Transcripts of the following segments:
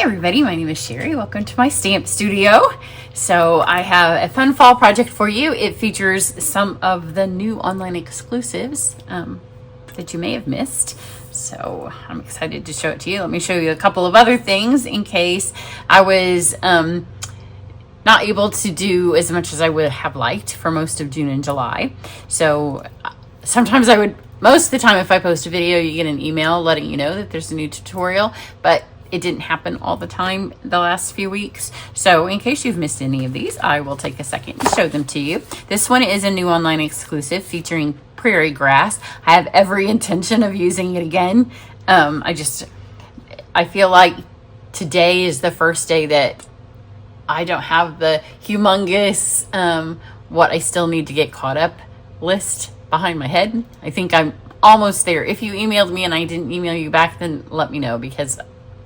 Hi everybody, my name is Sherry. Welcome to my stamp studio. So I have a fun fall project for you. It features some of the new online exclusives that you may have missed. So I'm excited to show it to you. Let me show you a couple of other things in case I was not able to do as much as I would have liked for most of June and July. So sometimes most of the time if I post a video, you get an email letting you know that there's a new tutorial, but it didn't happen all the time the last few weeks. So in case you've missed any of these, I will take a second to show them to you. This one is a new online exclusive featuring prairie grass. I have every intention of using it again. I feel like today is the first day that I don't have the humongous what I still need to get caught up list behind my head. I think I'm almost there. If you emailed me and I didn't email you back, then let me know, because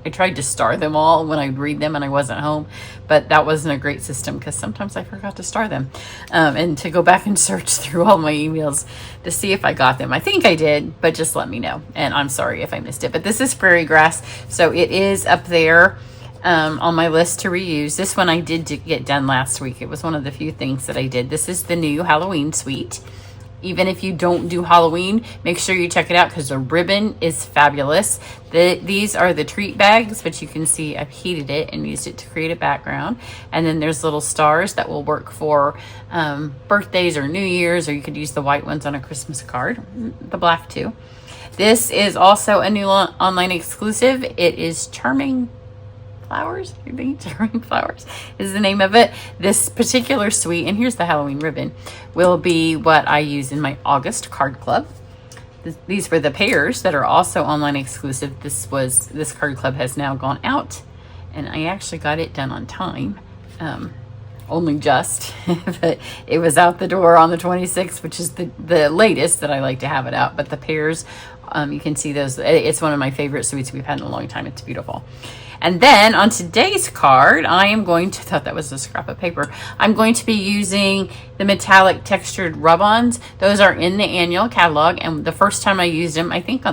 I tried to star them all when I'd read them and I wasn't home, but that wasn't a great system because sometimes I forgot to star them and to go back and search through all my emails to see if I got them. I think I did, but just let me know. And I'm sorry if I missed it, but this is prairie grass. So it is up there on my list to reuse. This one I did get done last week. It was one of the few things that I did. This is the new Halloween suite. Even if you don't do Halloween, make sure you check it out because the ribbon is fabulous. These are the treat bags, but you can see I've heated it and used it to create a background. And then there's little stars that will work for birthdays or New Year's, or you could use the white ones on a Christmas card, the black too. This is also a new online exclusive. It is Charming Flowers, I think. Charming Flowers is the name of it. This particular suite, and here's the Halloween ribbon, will be what I use in my August card club. These were the pairs that are also online exclusive. This card club has now gone out, and I actually got it done on time. Only just, but it was out the door on the 26th, which is the latest that I like to have it out. But the pairs, you can see those. It's one of my favorite suites we've had in a long time. It's beautiful. And then on today's card, I am going to, thought that was a scrap of paper. I'm going to be using the metallic textured rub-ons. Those are in the annual catalog. And the first time I used them, I think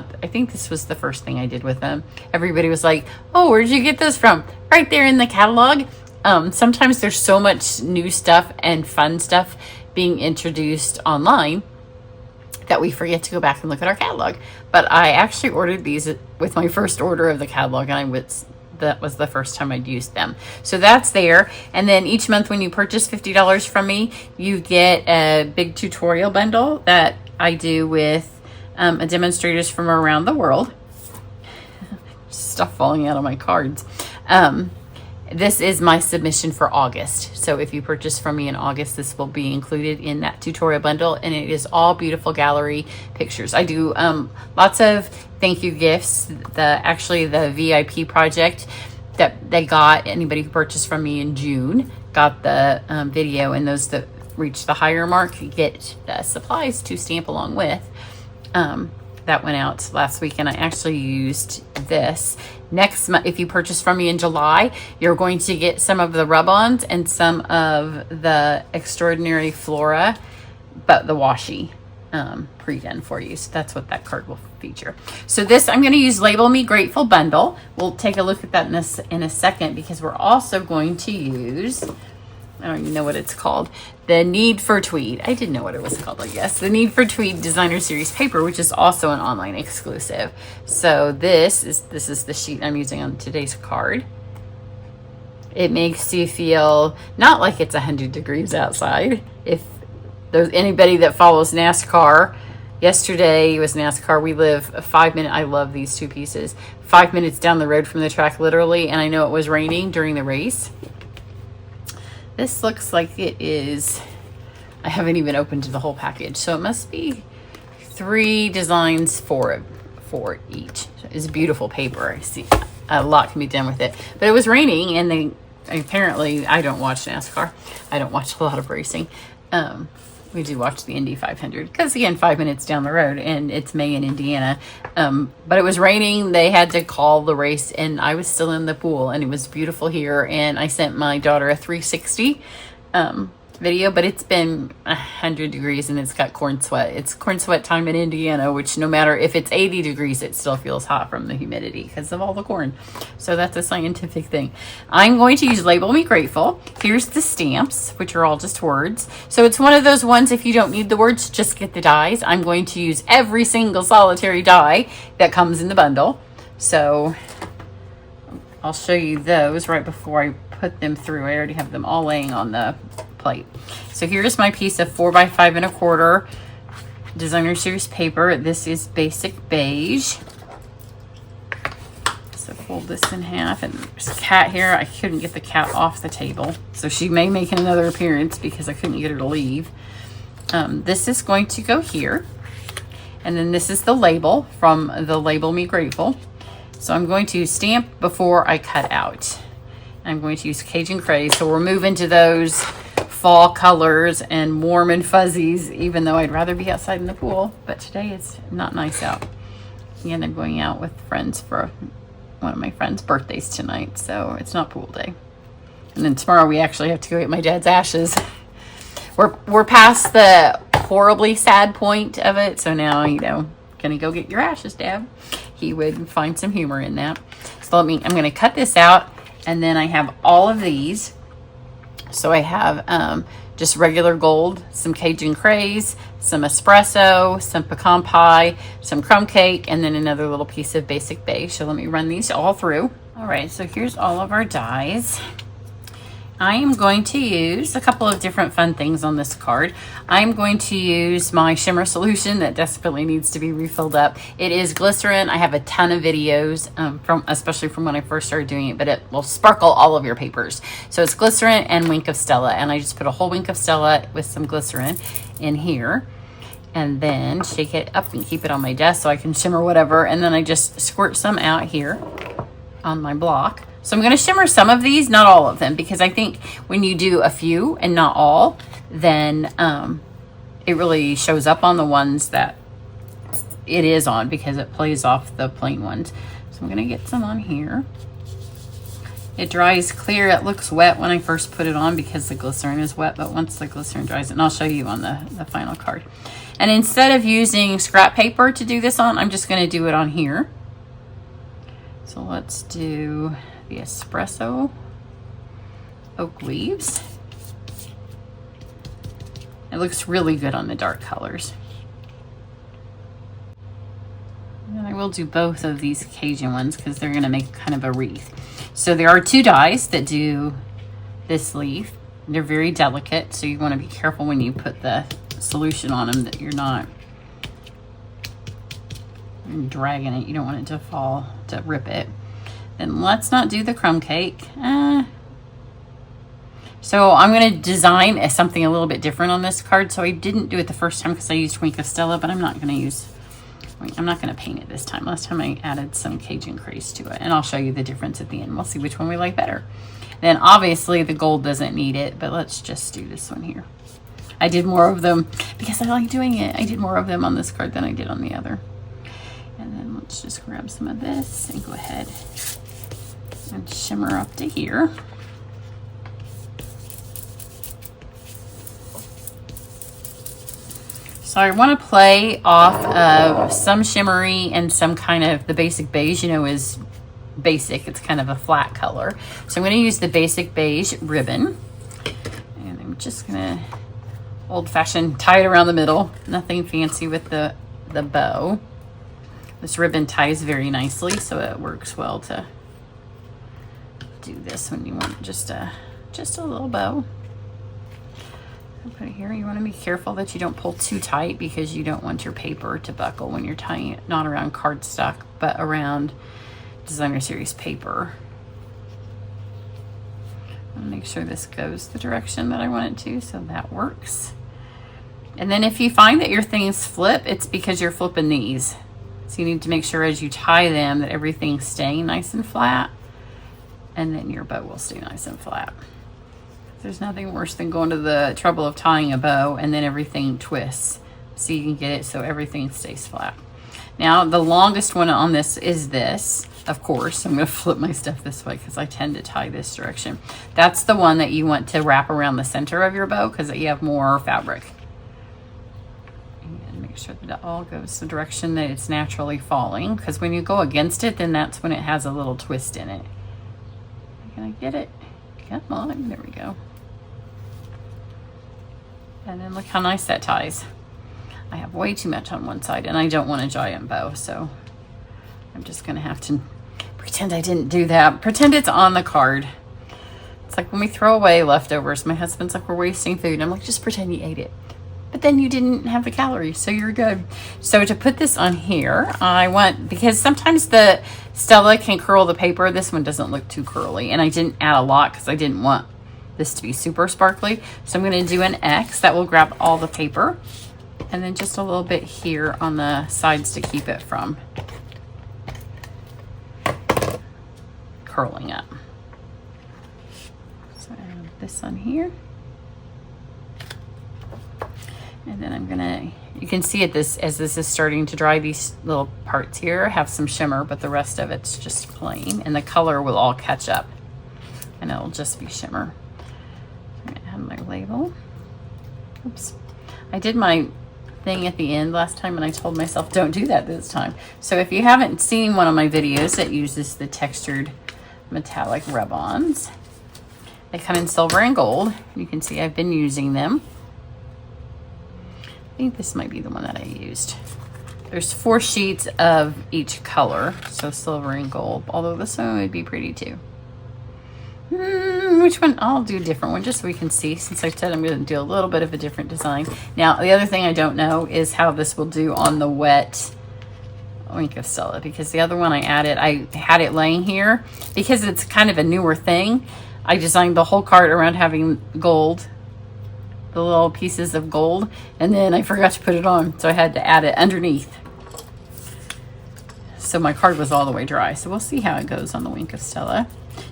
this was the first thing I did with them. Everybody was like, oh, where'd you get those from? Right there in the catalog. Sometimes there's so much new stuff and fun stuff being introduced online that we forget to go back and look at our catalog. But I actually ordered these with my first order of the catalog, and that was the first time I'd used them. So that's there. And then each month when you purchase $50 from me, you get a big tutorial bundle that I do with demonstrators from around the world. Stuff falling out of my cards. This is my submission for August. So if you purchase from me in August, this will be included in that tutorial bundle, and it is all beautiful gallery pictures. I do lots of thank you gifts. Actually the VIP project that they got, anybody who purchased from me in June got the video, and those that reach the higher mark get supplies to stamp along with. That went out last week, and I actually used this. Next month, if you purchase from me in July, you're going to get some of the rub-ons and some of the Extraordinary Flora, but the washi pre-done for you. So that's what that card will feature. So this, I'm going to use Label Me Grateful Bundle. We'll take a look at that in a second, because we're also going to use, I don't even know what it's called, the Need for Tweed. I didn't know what it was called, I guess. The Need for Tweed Designer Series paper, which is also an online exclusive. So this is the sheet I'm using on today's card. It makes you feel not like it's 100 degrees outside. If there's anybody that follows NASCAR, yesterday was NASCAR. We live a 5-minute, I love these two pieces, 5 minutes down the road from the track, literally, and I know it was raining during the race. This looks like it is, I haven't even opened the whole package, so it must be 3 designs for each. It's beautiful paper. I see a lot can be done with it, but it was raining, and apparently, I don't watch NASCAR. I don't watch a lot of racing. We do watch the Indy 500 because, again, 5 minutes down the road, and it's May in Indiana. But it was raining. They had to call the race, and I was still in the pool, and it was beautiful here. And I sent my daughter a 360 video, but it's been 100 degrees and it's got corn sweat. It's corn sweat time in Indiana, which no matter if it's 80 degrees, it still feels hot from the humidity because of all the corn. So that's a scientific thing. I'm going to use Label Me Grateful. Here's the stamps, which are all just words. So it's one of those ones, if you don't need the words, just get the dies. I'm going to use every single solitary die that comes in the bundle. So I'll show you those right before I put them through. I already have them all laying on the plate. So here's my piece of 4 x 5 1/4 designer series paper. This is basic beige. So fold this in half, and there's a cat here. I couldn't get the cat off the table, so she may make another appearance because I couldn't get her to leave. This is going to go here, and then this is the label from the Label Me Grateful. So I'm going to stamp before I cut out. I'm going to use Cajun Craze. So we're moving to those fall colors and warm and fuzzies, even though I'd rather be outside in the pool. But today it's not nice out. And I'm going out with friends for one of my friends' birthdays tonight. So it's not pool day. And then tomorrow we actually have to go get my dad's ashes. We're past the horribly sad point of it. So now, you know, gonna go get your ashes, Dad. He would find some humor in that. So I'm going to cut this out, and then I have all of these. So I have just regular gold, some Cajun Craze, some espresso, some pecan pie, some crumb cake, and then another little piece of basic beige. So let me run these all through. All right, so here's all of our dies. I am going to use a couple of different fun things on this card. I'm going to use my shimmer solution that desperately needs to be refilled up. It is glycerin. I have a ton of videos, especially from when I first started doing it, but it will sparkle all of your papers. So it's glycerin and Wink of Stella, and I just put a whole Wink of Stella with some glycerin in here, and then shake it up and keep it on my desk so I can shimmer whatever, and then I just squirt some out here on my block. So I'm going to shimmer some of these, not all of them, because I think when you do a few and not all, then it really shows up on the ones that it is on, because it plays off the plain ones. So I'm going to get some on here. It dries clear. It looks wet when I first put it on because the glycerin is wet, but once the glycerin dries, and I'll show you on the final card. And instead of using scrap paper to do this on, I'm just going to do it on here. So let's do the espresso oak leaves. It looks really good on the dark colors. And I will do both of these Cajun ones because they're going to make kind of a wreath. So there are 2 dies that do this leaf. They're very delicate, so you want to be careful when you put the solution on them that you're not dragging it. You don't want it to fall, to rip it. Then let's not do the crumb cake. So I'm going to design something a little bit different on this card. So I didn't do it the first time because I used Wink of Stella, but I'm not going to paint it this time. Last time I added some Cajun Craze to it, and I'll show you the difference at the end. We'll see which one we like better. Then obviously the gold doesn't need it, but let's just do this one here. I did more of them because I like doing it. I did more of them on this card than I did on the other. And then let's just grab some of this and go ahead and shimmer up to here. So I want to play off of some shimmery and some kind of, the basic beige, you know, is basic. It's kind of a flat color. So I'm going to use the basic beige ribbon. And I'm just going to old-fashioned tie it around the middle. Nothing fancy with the bow. This ribbon ties very nicely, so it works well to do this when you want just a little bow. I'll put it here. You want to be careful that you don't pull too tight because you don't want your paper to buckle when you're tying it, not around cardstock, but around designer series paper. I'll make sure this goes the direction that I want it to, so that works. And then if you find that your things flip, it's because you're flipping these. So you need to make sure as you tie them that everything's staying nice and flat, and then your bow will stay nice and flat. There's nothing worse than going to the trouble of tying a bow and then everything twists. So you can get it so everything stays flat. Now the longest one on this is this. of course. I'm going to flip my stuff this way because I tend to tie this direction. That's the one that you want to wrap around the center of your bow because you have more fabric. And make sure that it all goes the direction that it's naturally falling, because when you go against it, then that's when it has a little twist in it. Can I get it? Come on, there we go. And then look how nice that ties. I have way too much on one side and I don't want a giant bow, so I'm just gonna have to pretend I didn't do that. Pretend it's on the card. It's like when we throw away leftovers. My husband's like, we're wasting food. I'm like, just pretend you ate it. But then you didn't have the calories, so you're good. So to put this on here, I want, because sometimes the Stella can curl the paper. This one doesn't look too curly, and I didn't add a lot because I didn't want this to be super sparkly. So I'm gonna do an X that will grab all the paper, and then just a little bit here on the sides to keep it from curling up. So I have this on here. And then I'm gonna, you can see it this as this is starting to dry, these little parts here have some shimmer, but the rest of it's just plain, and the color will all catch up and it'll just be shimmer. I'm gonna add my label. Oops. I did my thing at the end last time and I told myself don't do that this time. So if you haven't seen one of my videos that uses the textured metallic rub-ons, they come in silver and gold. You can see I've been using them. I think this might be the one that I used. There's 4 sheets of each color, so silver and gold, although this one would be pretty too. Which one? I'll do a different one just so we can see, since I said I'm going to do a little bit of a different design. Now, the other thing I don't know is how this will do on the wet Wink of Stella, because the other one I added, I had it laying here because it's kind of a newer thing. I designed the whole card around having gold, the little pieces of gold, and then I forgot to put it on, so I had to add it underneath. So my card was all the way dry. So we'll see how it goes on the Wink of Stella.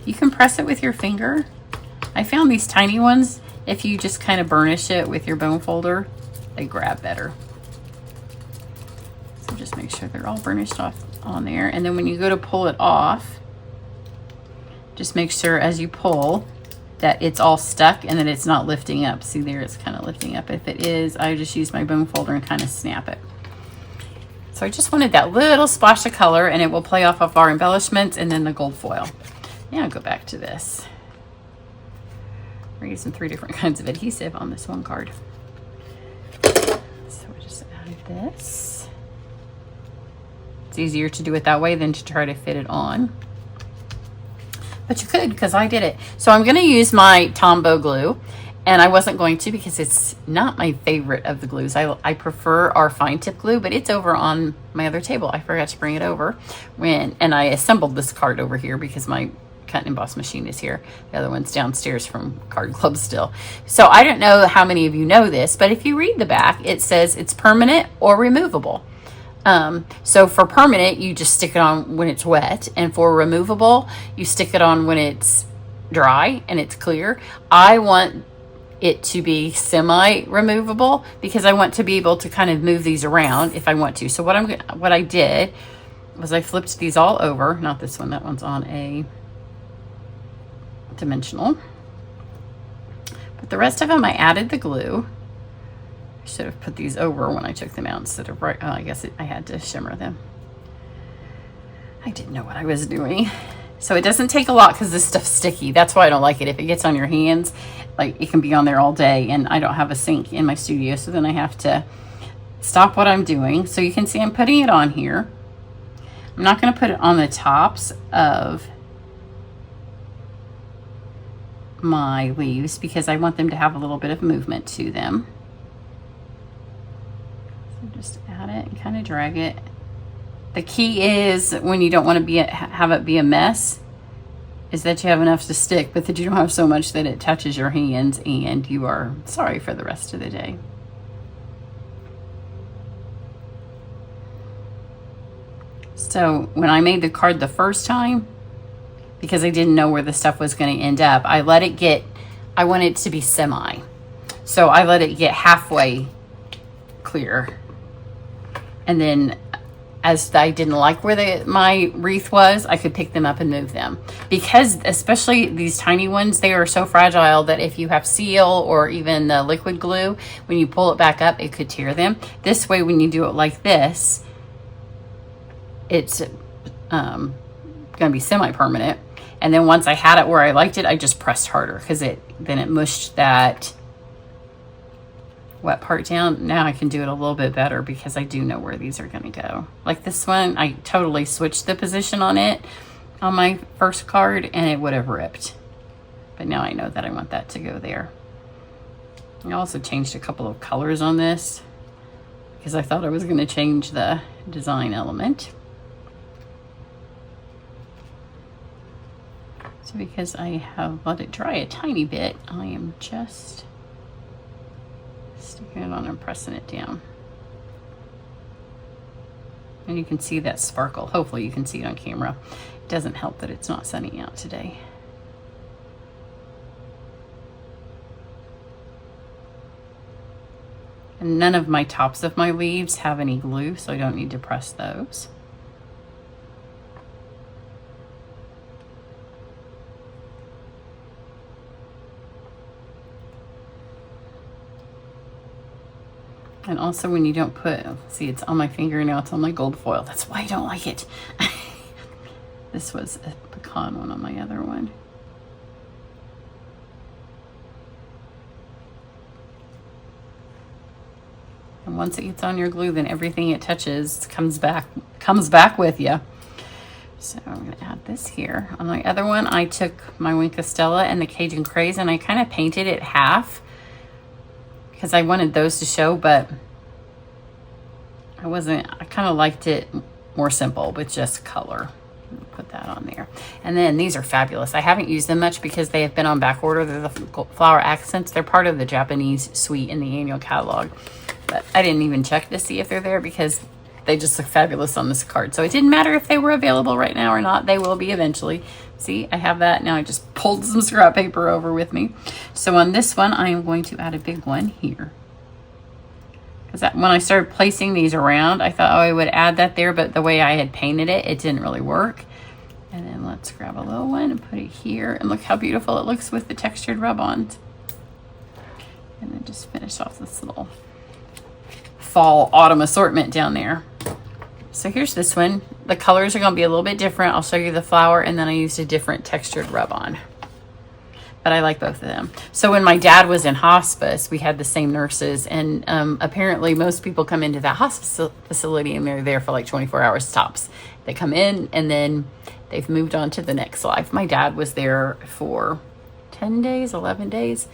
You can press it with your finger. I found these tiny ones, if you just kind of burnish it with your bone folder, they grab better. So just make sure they're all burnished off on there. And then when you go to pull it off, just make sure as you pull that it's all stuck and that it's not lifting up. See there, it's kind of lifting up. If it is, I just use my bone folder and kind of snap it. So I just wanted that little splash of color, and it will play off of our embellishments and then the gold foil. Now I'll go back to this. We're using 3 different kinds of adhesive on this one card. So we just added this. It's easier to do it that way than to try to fit it on. But you could, because I did it. So I'm going to use my Tombow glue, and I wasn't going to because it's not my favorite of the glues. I prefer our fine tip glue, but it's over on my other table. I forgot to bring it over and I assembled this card over here because my cut and emboss machine is here. The other one's downstairs from Card Club still. So I don't know how many of you know this, but if you read the back, it says it's permanent or removable. So for permanent, you just stick it on when it's wet, and for removable, you stick it on when it's dry and it's clear. I want it to be semi-removable because I want to be able to kind of move these around if I want to. So what I did was I flipped these all over. Not this one, that one's on a dimensional. But the rest of them, I added the glue. Should have put these over when I took them out instead of right. Oh, I guess I had to shimmer them. I didn't know what I was doing. So it doesn't take a lot because this stuff's sticky. That's why I don't like it. If it gets on your hands, like it can be on there all day, and I don't have a sink in my studio, so then I have to stop what I'm doing. So you can see I'm putting it on here. I'm not going to put it on the tops of my leaves because I want them to have a little bit of movement to them. Just add it and kind of drag it. The key is when you don't want to have it be a mess is that you have enough to stick, but that you don't have so much that it touches your hands and you are sorry for the rest of the day. So when I made the card the first time, because I didn't know where the stuff was going to end up, I want it to be semi. So I let it get halfway clear. And then as I didn't like where my wreath was, I could pick them up and move them. Because especially these tiny ones, they are so fragile that if you have seal or even the liquid glue, when you pull it back up, it could tear them. This way, when you do it like this, it's going to be semi-permanent. And then once I had it where I liked it, I just pressed harder because then it mushed that wet part down. Now I can do it a little bit better because I do know where these are going to go. Like this one, I totally switched the position on it on my first card and it would have ripped. But now I know that I want that to go there. I also changed a couple of colors on this because I thought I was going to change the design element. So because I have let it dry a tiny bit, I am just sticking it on and pressing it down. And you can see that sparkle. Hopefully you can see it on camera. It doesn't help that it's not sunny out today. And none of my tops of my leaves have any glue, so I don't need to press those. And also when you don't put, see, it's on my finger now, it's on my gold foil. That's why I don't like it. This was a pecan one on my other one. And once it gets on your glue, then everything it touches comes back with you. So I'm going to add this here. On my other one, I took my Wink of Stella and the Cajun Craze and I kind of painted it half because I wanted those to show, but I kind of liked it more simple with just color. Put that on there. And then these are fabulous. I haven't used them much because they have been on back order. They're the flower accents. They're part of the Japanese suite in the annual catalog. But I didn't even check to see if they're there because they just look fabulous on this card. So it didn't matter if they were available right now or not. They will be eventually. See, I have that. Now I just pulled some scrap paper over with me. So on this one, I am going to add a big one here. Because when I started placing these around, I thought, oh, I would add that there. But the way I had painted it, it didn't really work. And then let's grab a little one and put it here. And look how beautiful it looks with the textured rub-ons. And then just finish off this little fall autumn assortment down there. So here's this one. The colors are going to be a little bit different. I'll show you the flower, and then I used a different textured rub-on. But I like both of them. So when my dad was in hospice, we had the same nurses, and apparently most people come into that hospice facility and they're there for like 24 hours tops. They come in and then they've moved on to the next life. My dad was there for 10 days, 11 days.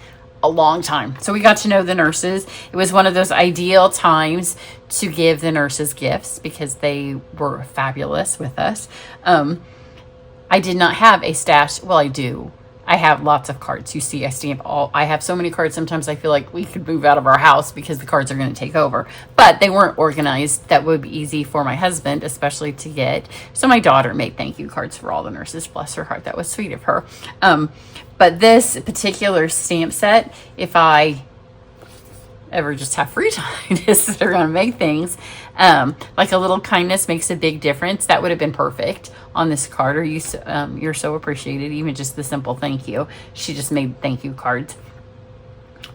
A long time. So we got to know the nurses. It was one of those ideal times to give the nurses gifts because they were fabulous with us. I did not have a stash. Well, I do. I have lots of cards. You see, I stamp all. I have so many cards. Sometimes I feel like we could move out of our house because the cards are going to take over. But they weren't organized. That would be easy for my husband, especially to get. So my daughter made thank you cards for all the nurses. Bless her heart. That was sweet of her. But this particular stamp set, if I ever just have free time to sit around and make things, like a little kindness makes a big difference. That would have been perfect on this card. Or you're so appreciated. Even just the simple thank you. She just made thank you cards.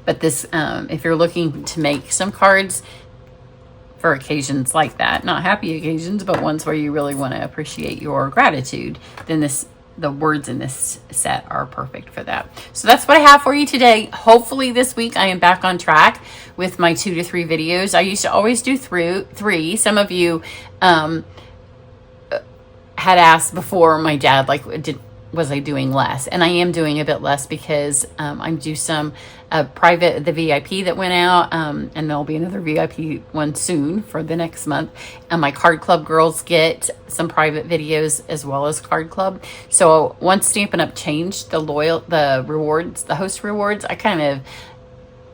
But this, if you're looking to make some cards for occasions like that, not happy occasions, but ones where you really want to appreciate your gratitude, then the words in this set are perfect for that. So that's what I have for you today. Hopefully this week I am back on track with my 2 to 3 videos. I used to always do 3. Some of you had asked before, my dad, like, was I doing less? And I am doing a bit less because I do some private, the VIP that went out, and there'll be another VIP one soon for the next month. And my card club girls get some private videos as well as card club. So once Stampin' Up changed the rewards, the host rewards, I kind of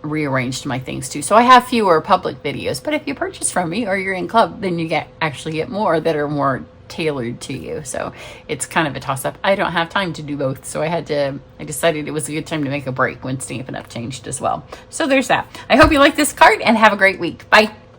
rearranged my things too. So I have fewer public videos, but if you purchase from me or you're in club, then you actually get more that are more tailored to you. So it's kind of a toss-up. I don't have time to do both, so I decided it was a good time to make a break when Stampin' Up changed as well. So there's that. I hope you like this card and have a great week. Bye.